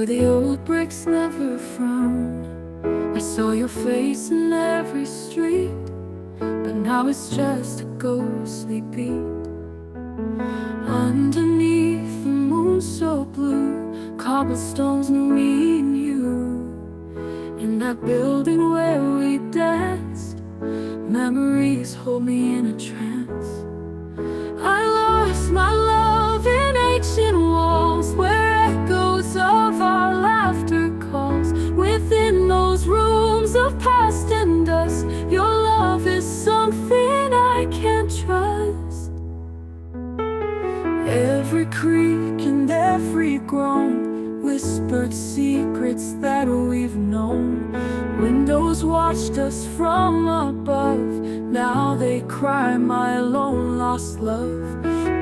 where the old bricks never frown. I saw your face in every street, but now it's just a ghostly beat. Underneath the moon so blue, cobblestones knew me and you. In that building where we danced, memories hold me in a trance. I lost my love in ancient walls, where echoes of our laughter calls. Within those rooms of past and dust, your love is something I can't trust. Every creak and every groan whispered secrets that we've known. Windows watched us from above, now they cry my lone lost love.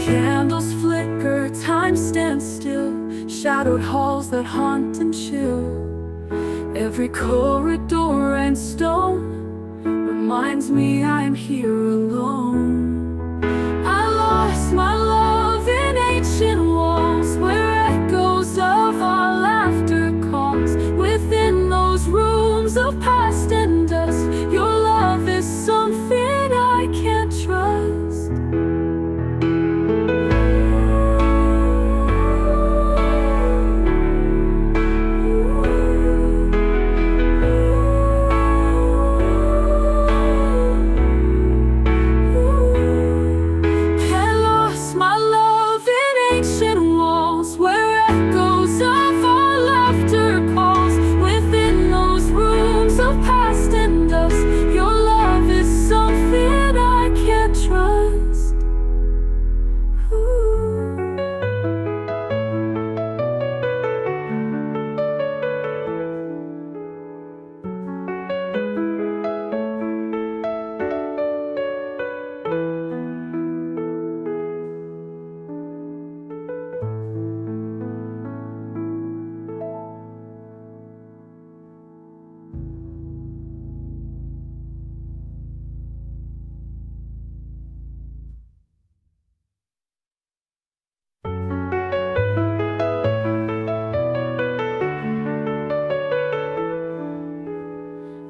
Candles flicker, time stands still, shadowed halls that haunt and chill. Every corridor and stone reminds me I'm here alone. I lost my love in ancient walls, where echoes of our laughter calls. Within those rooms of past and dust, your love is something I can't trust.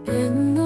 In